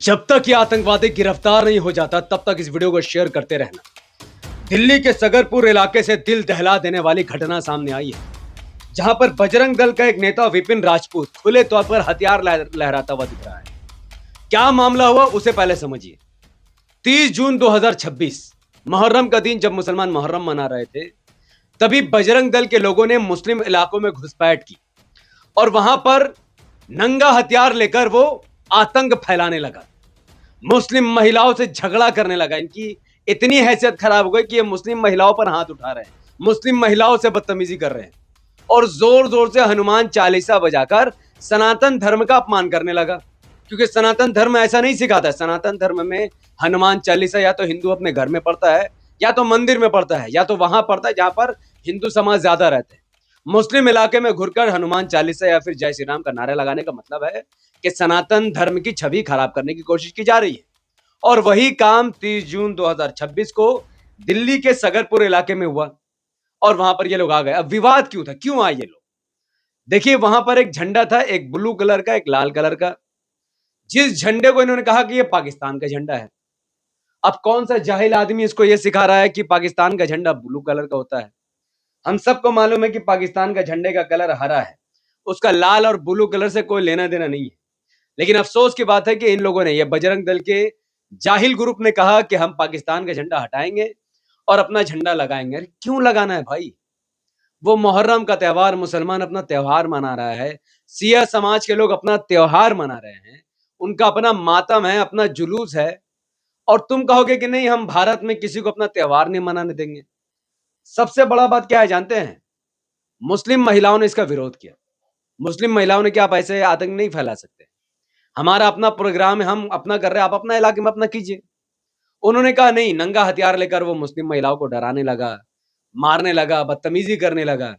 जब तक ये आतंकवादी गिरफ्तार नहीं हो जाता तब तक इस वीडियो को शेयर करते रहना। दिल्ली के सगरपुर इलाके से दिल दहला देने वाली घटना सामने आई है, जहां पर बजरंग दल का एक नेता विपिन राजपूत खुले तौर पर हथियार लहराता हुआ दिख रहा है। क्या मामला हुआ उसे पहले समझिए। 30 जून 2026 मुहर्रम का दिन, जब मुसलमान मुहर्रम मना रहे थे, तभी बजरंग दल के लोगों ने मुस्लिम इलाकों में घुसपैठ की और वहां पर नंगा हथियार लेकर वो आतंक फैलाने लगा। मुस्लिम महिलाओं से झगड़ा करने लगा। इनकी इतनी हैसियत खराब हो गई कि ये मुस्लिम महिलाओं पर हाथ उठा रहे हैं, मुस्लिम महिलाओं से बदतमीजी कर रहे हैं और जोर जोर से हनुमान चालीसा बजाकर सनातन धर्म का अपमान करने लगा। क्योंकि सनातन धर्म ऐसा नहीं सिखाता है। सनातन धर्म में हनुमान चालीसा या तो हिंदू अपने घर में पढ़ता है, या तो मंदिर में पढ़ता है, या तो वहां पढ़ता है जहां पर हिंदू समाज ज्यादा रहते हैं। मुस्लिम इलाके में घुरकर हनुमान चालीसा या फिर जय श्री राम का नारा लगाने का मतलब है कि सनातन धर्म की छवि खराब करने की कोशिश की जा रही है। और वही काम 30 जून 2026 को दिल्ली के सगरपुर इलाके में हुआ और वहां पर ये लोग आ गए। अब विवाद क्यों था, क्यों आए ये लोग? देखिए, वहां पर एक झंडा था, एक ब्लू कलर का, एक लाल कलर का। जिस झंडे को इन्होंने कहा कि ये पाकिस्तान का झंडा है। अब कौन सा जाहिल आदमी इसको ये सिखा रहा है कि पाकिस्तान का झंडा ब्लू कलर का होता है? हम सबको मालूम है कि पाकिस्तान का झंडे का कलर हरा है, उसका लाल और ब्लू कलर से कोई लेना देना नहीं है। लेकिन अफसोस की बात है कि इन लोगों ने, ये बजरंग दल के जाहिल ग्रुप ने कहा कि हम पाकिस्तान का झंडा हटाएंगे और अपना झंडा लगाएंगे। अरे क्यों लगाना है भाई? वो मुहर्रम का त्योहार, मुसलमान अपना त्योहार मना रहा है, सिया समाज के लोग अपना त्योहार मना रहे हैं, उनका अपना मातम है, अपना जुलूस है, और तुम कहोगे कि नहीं, हम भारत में किसी को अपना त्योहार नहीं मनाने देंगे। सबसे बड़ा बात क्या है जानते हैं? मुस्लिम महिलाओं ने इसका विरोध किया। मुस्लिम महिलाओं ने, क्या आप ऐसे आतंक नहीं फैला सकते? हमारा अपना प्रोग्राम है, हम अपना कर रहे हैं, आप अपना इलाके में अपना कीजिए। उन्होंने कहा नहीं, नंगा हथियार लेकर वो मुस्लिम महिलाओं को डराने लगा, मारने लगा, बदतमीजी करने लगा।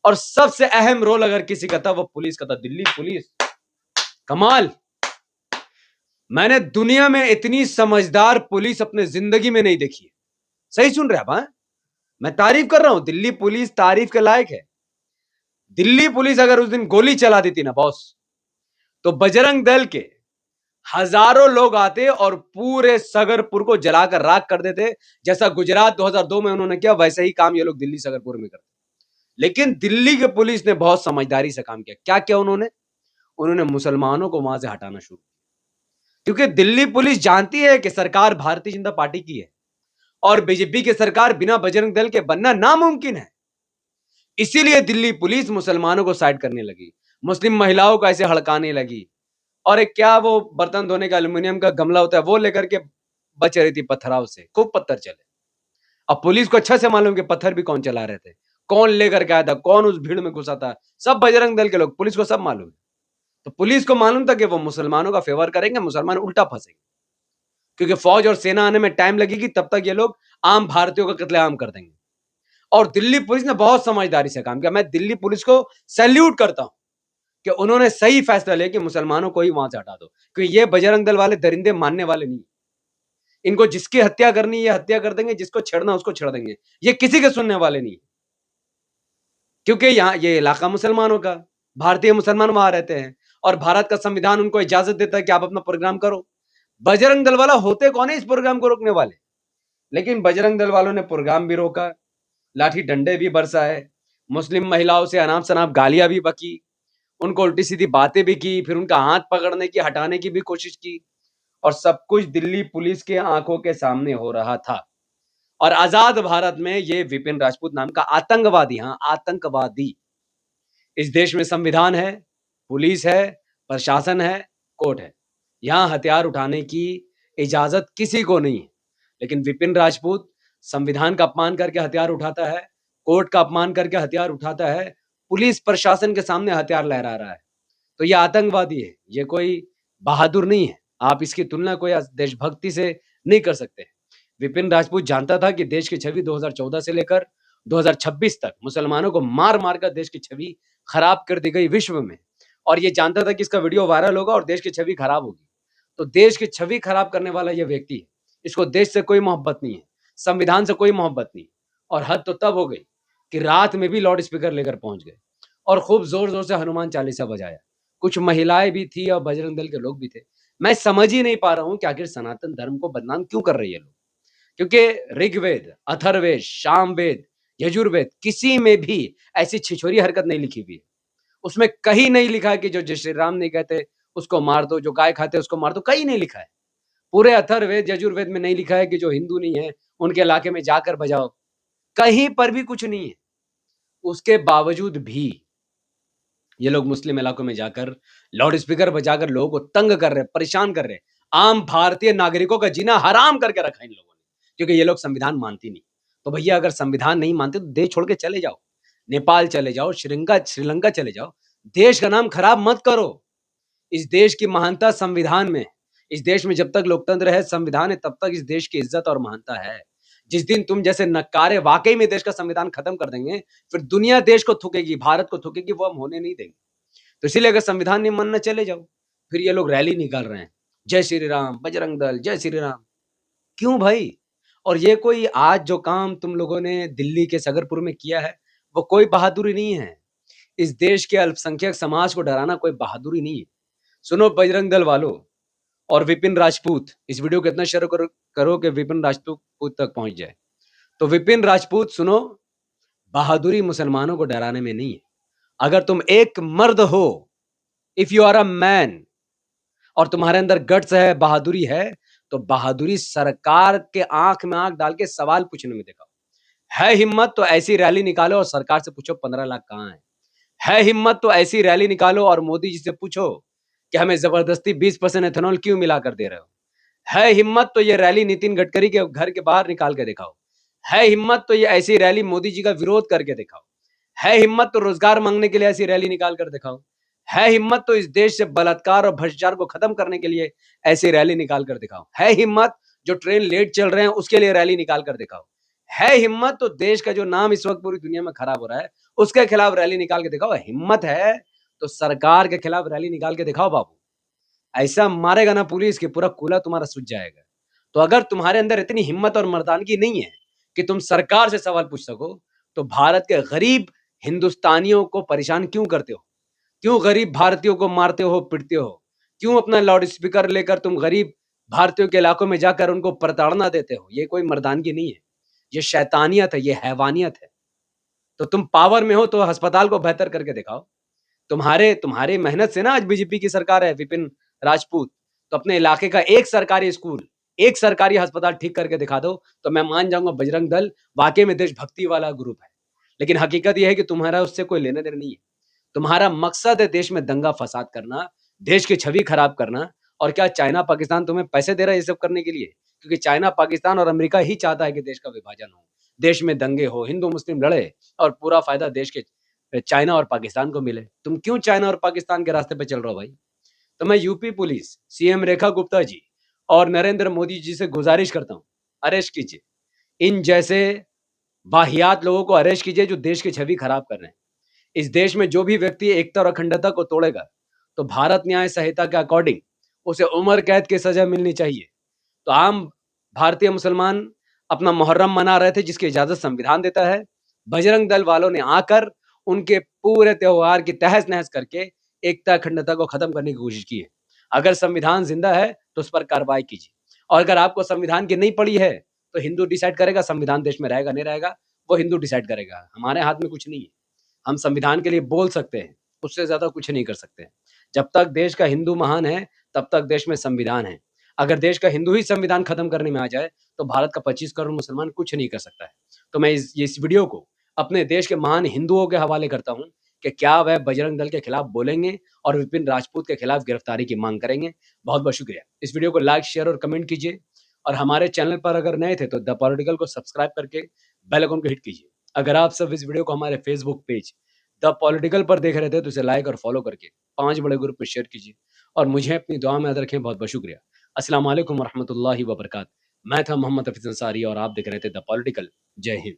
और सबसे अहम रोल अगर किसी का था, वो पुलिस का था। दिल्ली पुलिस कमाल। मैंने दुनिया में इतनी समझदार पुलिस अपने जिंदगी में नहीं देखी है। सही सुन रहे आप? हाँ, मैं तारीफ कर रहा हूं। दिल्ली पुलिस तारीफ के लायक है। दिल्ली पुलिस अगर उस दिन गोली चला देती ना बॉस, तो बजरंग दल के हजारों लोग आते और पूरे सगरपुर को जलाकर राख कर देते। जैसा गुजरात 2002 में उन्होंने किया, वैसे ही काम ये लोग दिल्ली सगरपुर में करते। लेकिन दिल्ली के पुलिस ने बहुत समझदारी से काम किया। क्या किया उन्होंने मुसलमानों को वहां से हटाना शुरू किया। क्योंकि दिल्ली पुलिस जानती है कि सरकार भारतीय जनता पार्टी की है और बीजेपी की सरकार बिना बजरंग दल के बनना नामुमकिन है। इसीलिए दिल्ली पुलिस मुसलमानों को साइड करने लगी, मुस्लिम महिलाओं को ऐसे हड़काने लगी। और एक, क्या वो बर्तन धोने का एल्युमिनियम का गमला होता है, वो लेकर के बच रही थी पत्थराव से। खूब पत्थर चले। अब पुलिस को अच्छा से मालूम कि पत्थर भी कौन चला रहे थे, कौन लेकर के आया था, कौन उस भीड़ में घुसा था। सब बजरंग दल के लोग, पुलिस को सब मालूम है। तो पुलिस को मालूम था कि वो मुसलमानों का फेवर करेंगे, मुसलमान उल्टा फंसेंगे। क्योंकि फौज और सेना आने में टाइम लगेगी, तब तक ये लोग आम भारतीयों का कत्लेआम कर देंगे। और दिल्ली पुलिस ने बहुत समझदारी से काम किया। मैं दिल्ली पुलिस को सैल्यूट करता हूं कि उन्होंने सही फैसला लिया कि मुसलमानों को ही वहां से हटा दो। क्योंकि ये बजरंग दल वाले दरिंदे मानने वाले नहीं। इनको जिसकी हत्या करनी है हत्या कर देंगे, जिसको छेड़ना उसको छेड़ देंगे। ये किसी के सुनने वाले नहीं। क्योंकि यहाँ ये इलाका मुसलमानों का, भारतीय मुसलमान वहां रहते हैं और भारत का संविधान उनको इजाजत देता है कि आप अपना प्रोग्राम करो। बजरंग दल वाला होते कौन है इस प्रोग्राम को रोकने वाले? लेकिन बजरंग दल वालों ने प्रोग्राम भी रोका, लाठी डंडे भी बरसाए, मुस्लिम महिलाओं से अनाप शनाप गालियां भी बकी, उनको उल्टी सीधी बातें भी की, फिर उनका हाथ पकड़ने की, हटाने की भी कोशिश की। और सब कुछ दिल्ली पुलिस के आंखों के सामने हो रहा था। और आजाद भारत में ये विपिन राजपूत नाम का आतंकवादी, हाँ आतंकवादी, इस देश में संविधान है, पुलिस है, प्रशासन है, कोर्ट है, यहां हथियार उठाने की इजाजत किसी को नहीं है। लेकिन विपिन राजपूत संविधान का अपमान करके हथियार उठाता है, कोर्ट का अपमान करके हथियार उठाता है, पुलिस प्रशासन के सामने हथियार लहरा रहा है। तो ये आतंकवादी है, ये कोई बहादुर नहीं है। आप इसकी तुलना कोई देशभक्ति से नहीं कर सकते। विपिन राजपूत जानता था कि देश की छवि 2014 से लेकर 2026 तक मुसलमानों को मार मार कर देश की छवि खराब कर दी गई विश्व में। और ये जानता था कि इसका वीडियो वायरल होगा और देश की छवि खराब होगी। तो देश की छवि खराब करने वाला ये व्यक्ति है। इसको देश से कोई मोहब्बत नहीं है, संविधान से कोई मोहब्बत नहीं। और हद तो तब हो गई कि रात में भी लाउड स्पीकर लेकर पहुंच गए और खूब जोर जोर से हनुमान चालीसा बजाया। कुछ महिलाएं भी थी और बजरंग दल के लोग भी थे। मैं समझ ही नहीं पा रहा हूँ कि आखिर सनातन धर्म को बदनाम क्यों कर रहे हैं ये लोग? क्योंकि ऋग्वेद, अथर्ववेद, सामवेद, यजुर्वेद किसी में भी ऐसी छिछोरी हरकत नहीं लिखी हुई है। उसमें कहीं नहीं लिखा है कि जो जय श्री राम नहीं कहते उसको मार दो, जो गाय खाते उसको मार दो, कहीं नहीं लिखा है। पूरे अथर्ववेद, यजुर्वेद में नहीं लिखा है कि जो हिंदू नहीं है उनके इलाके में जाकर बजाओ। कहीं पर भी कुछ नहीं है। उसके बावजूद भी ये लोग मुस्लिम इलाकों में जाकर लाउड स्पीकर बजाकर लोगों को तंग कर रहे हैं, परेशान कर रहे हैं। आम भारतीय नागरिकों का जीना हराम करके रखा इन लोगों ने, क्योंकि ये लोग संविधान मानते नहीं। तो भैया अगर संविधान नहीं मानते तो देश छोड़ के चले जाओ, नेपाल चले जाओ, श्रीलंका चले जाओ। देश का नाम खराब मत करो। इस देश की महानता संविधान में है। इस देश में जब तक लोकतंत्र है, संविधान है, तब तक इस देश की इज्जत और महानता है। जिस दिन तुम जैसे नक्कारे वाकई में देश का संविधान खत्म कर देंगे, फिर दुनिया देश को थूकेगी, भारत को थूकेगी, वो हम होने नहीं देंगे। तो इसीलिए अगर संविधान नहीं मानना चले जाओ। फिर ये लोग रैली निकाल रहे हैं, जय श्री राम, बजरंग दल, जय श्री राम। क्यों भाई? और ये कोई आज जो काम तुम लोगों ने दिल्ली के सगरपुर में किया है, वो कोई बहादुरी नहीं है। इस देश के अल्पसंख्यक समाज को डराना कोई बहादुरी नहीं है। सुनो बजरंग दल वालों और विपिन राजपूत, इस वीडियो को इतना शेयर करो कि विपिन राजपूत तक पहुंच जाए। तो विपिन राजपूत सुनो, बहादुरी मुसलमानों को डराने में नहीं है। अगर तुम एक मर्द हो, if you are a man, और तुम्हारे अंदर गट्स है, बहादुरी है, तो बहादुरी सरकार के आंख में आंख डाल के सवाल पूछने में दिखाओ। है हिम्मत तो ऐसी रैली निकालो और सरकार से पूछो 15 लाख कहां है हिम्मत तो ऐसी रैली निकालो और मोदी जी से पूछो कि हमें जबरदस्ती 20% एथेनॉल क्यों मिलाकर दे रहे हो। है हिम्मत तो ये रैली नितिन गडकरी के घर के बाहर निकाल के दिखाओ। है हिम्मत तो ये ऐसी रैली मोदी जी का विरोध करके दिखाओ। है हिम्मत तो रोजगार मांगने के लिए ऐसी रैली निकाल कर दिखाओ। है हिम्मत तो इस देश से बलात्कार और भ्रष्टाचार को खत्म करने के लिए ऐसी रैली निकाल कर दिखाओ। है हिम्मत जो ट्रेन लेट चल रहे हैं उसके लिए रैली निकाल कर दिखाओ। है हिम्मत तो देश का जो नाम इस वक्त पूरी दुनिया में खराब हो रहा है उसके खिलाफ रैली निकाल के दिखाओ। हिम्मत है तो सरकार के खिलाफ रैली निकाल के दिखाओ बाबू। ऐसा मारेगा ना पुलिस कि पूरा कूला तुम्हारा सूझ जाएगा। तो अगर तुम्हारे अंदर इतनी हिम्मत और मर्दानगी नहीं है कि तुम सरकार से सवाल पूछ सको, तो भारत के गरीब हिंदुस्तानियों को परेशान क्यों करते हो? क्यों गरीब भारतीयों को मारते हो, पीटते हो? क्यों अपना लाउड स्पीकर लेकर तुम गरीब भारतीयों के इलाकों में जाकर उनको प्रताड़ना देते हो? ये कोई मर्दानगी नहीं है, ये शैतानियत है, ये हैवानियत है। तो तुम पावर में हो तो अस्पताल को बेहतर करके दिखाओ। तुम्हारी मेहनत से ना आज बीजेपी की सरकार है विपिन राजपूत। तो अपने इलाके का एक सरकारी स्कूल, एक सरकारी अस्पताल ठीक करके दिखा दो, तो मैं मान जाऊंगा बजरंग दल वाकई में देशभक्ति वाला ग्रुप है। लेकिन हकीकत यह है कि तुम्हारा उससे कोई लेना देना नहीं है। तुम्हारा मकसद है देश में दंगा फसाद करना, देश की छवि खराब करना। और क्या चाइना पाकिस्तान तुम्हें पैसे दे रहा है ये सब करने के लिए? क्योंकि चाइना पाकिस्तान और अमेरिका ही चाहता है कि देश का विभाजन हो, देश में दंगे हो, हिंदू मुस्लिम लड़े और पूरा फायदा देश के चाइना और पाकिस्तान को मिले। तुम क्यों चाइना और पाकिस्तान के रास्ते पे चल रहे हो भाई? तो मैं UP police, CM Rekha Gupta ji और नरेंद्र मोदी जी से गुजारिश करता हूं, अरेस्ट कीजिए इन जैसे वाहियात लोगों को, अरेस्ट कीजिए जो देश की छवि खराब कर रहे हैं। इस देश में जो भी व्यक्ति एकता और अखंडता को तोड़ेगा, तो भारत न्याय संहिता के अकॉर्डिंग उसे उम्र कैद की सजा मिलनी चाहिए। तो आम भारतीय मुसलमान अपना मुहर्रम मना रहे थे जिसकी इजाजत संविधान देता है। बजरंग दल वालों ने आकर उनके पूरे त्योहार की तहस नहस करके एकता अखंडता को खत्म करने की कोशिश की है। अगर संविधान जिंदा है तो उस पर कार्रवाई कीजिए, और अगर आपको संविधान की नहीं पड़ी है तो हिंदू डिसाइड करेगा संविधान देश में रहेगा नहीं रहेगा, वो हिंदू डिसाइड करेगा। हमारे हाथ में कुछ नहीं है। हम संविधान के लिए बोल सकते हैं, उससे ज्यादा कुछ नहीं कर सकते। जब तक देश का हिंदू महान है तब तक देश में संविधान है। अगर देश का हिंदू ही संविधान खत्म करने में आ जाए तो भारत का 25 करोड़ मुसलमान कुछ नहीं कर सकता है। तो मैं इस वीडियो को अपने देश के महान हिंदुओं के हवाले करता हूं कि क्या वह बजरंग दल के खिलाफ बोलेंगे और विपिन राजपूत के खिलाफ गिरफ्तारी की मांग करेंगे। बहुत बहुत शुक्रिया। इस वीडियो को लाइक, शेयर और कमेंट कीजिए, और हमारे चैनल पर अगर नए थे तो द पॉलिटिकल को सब्सक्राइब करके बेल आइकन को हिट कीजिए। अगर आप सब इस वीडियो को हमारे फेसबुक पेज द पॉलिटिकल पर देख रहे थे तो इसे लाइक और फॉलो करके 5 बड़े ग्रुप में शेयर कीजिए, और मुझे अपनी दुआ में याद रखें। बहुत बहुत शुक्रिया। अस्सलाम वालेकुम रहमतुल्लाहि व बरकात। मैं था मोहम्मद हफीज अंसारी और आप देख रहे थे द पॉलिटिकल। जय हिंद।